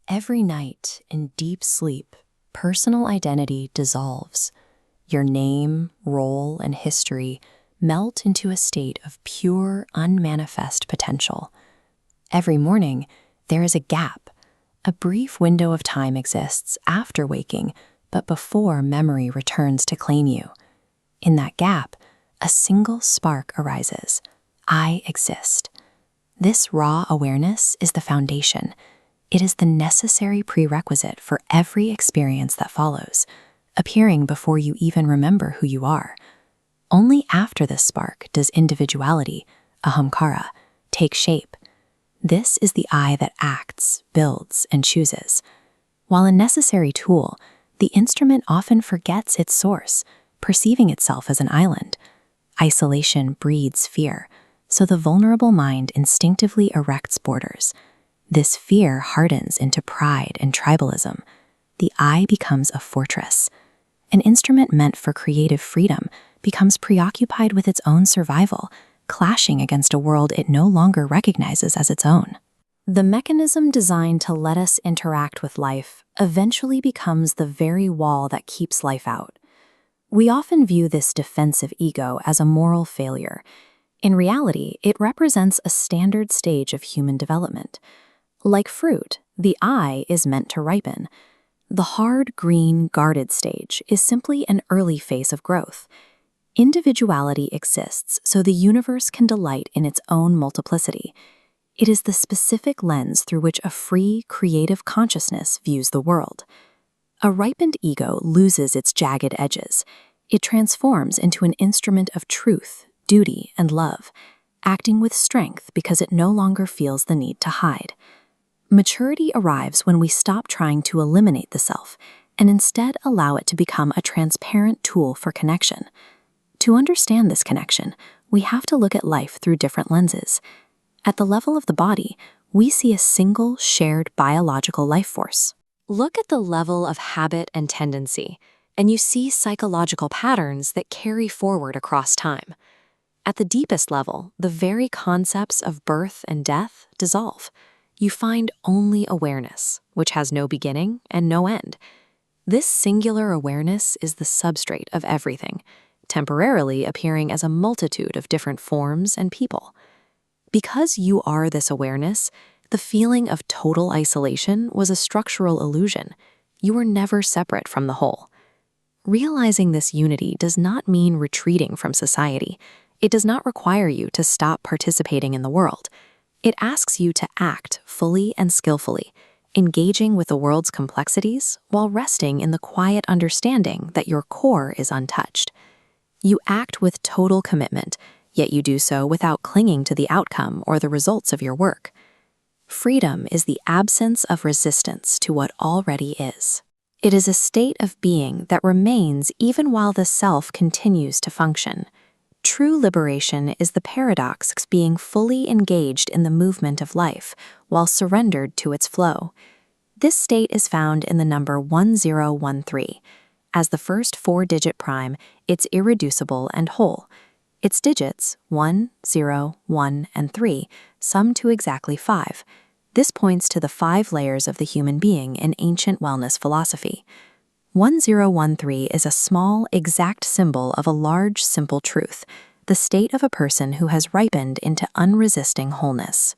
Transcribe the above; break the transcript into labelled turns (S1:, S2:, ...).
S1: Every night in deep sleep, personal identity dissolves. Your name, role, and history melt into a state of pure, unmanifest potential. Every morning, there is a gap. A brief window of time exists after waking, but before memory returns to claim you. In that gap, a single spark arises. I exist. This raw awareness is the foundation. It is the necessary prerequisite for every experience that follows, appearing before you even remember who you are. Only after this spark does individuality, ahamkara, take shape. This is the I that acts, builds, and chooses. While a necessary tool, the instrument often forgets its source, perceiving itself as an island. Isolation breeds fear, so the vulnerable mind instinctively erects borders. This fear hardens into pride and tribalism. The I becomes a fortress. An instrument meant for creative freedom becomes preoccupied with its own survival, clashing against a world it no longer recognizes as its own. The mechanism designed to let us interact with life eventually becomes the very wall that keeps life out. We often view this defensive ego as a moral failure. In reality, it represents a standard stage of human development. Like fruit, the I is meant to ripen. The hard, green, guarded stage is simply an early phase of growth. Individuality exists so the universe can delight in its own multiplicity. It is the specific lens through which a free, creative consciousness views the world. A ripened ego loses its jagged edges. It transforms into an instrument of truth, duty, and love, acting with strength because it no longer feels the need to hide. Maturity arrives when we stop trying to eliminate the self and instead allow it to become a transparent tool for connection. To understand this connection, we have to look at life through different lenses. At the level of the body, we see a single shared biological life force. Look at the level of habit and tendency, and you see psychological patterns that carry forward across time. At the deepest level, the very concepts of birth and death dissolve. You find only awareness, which has no beginning and no end. This singular awareness is the substrate of everything, temporarily appearing as a multitude of different forms and people. Because you are this awareness, the feeling of total isolation was a structural illusion. You were never separate from the whole. Realizing this unity does not mean retreating from society. It does not require you to stop participating in the world. It asks you to act fully and skillfully, engaging with the world's complexities while resting in the quiet understanding that your core is untouched. You act with total commitment, yet you do so without clinging to the outcome or the results of your work. Freedom is the absence of resistance to what already is. It is a state of being that remains even while the self continues to function. True liberation is the paradox of being fully engaged in the movement of life while surrendered to its flow. This state is found in the number 1013. As the first four-digit prime, it's irreducible and whole. Its digits, 1, 0, 1, and 3, sum to exactly 5. This points to the 5 layers of the human being in ancient wellness philosophy. 1013 is a small, exact symbol of a large, simple truth, the state of a person who has ripened into unresisting wholeness.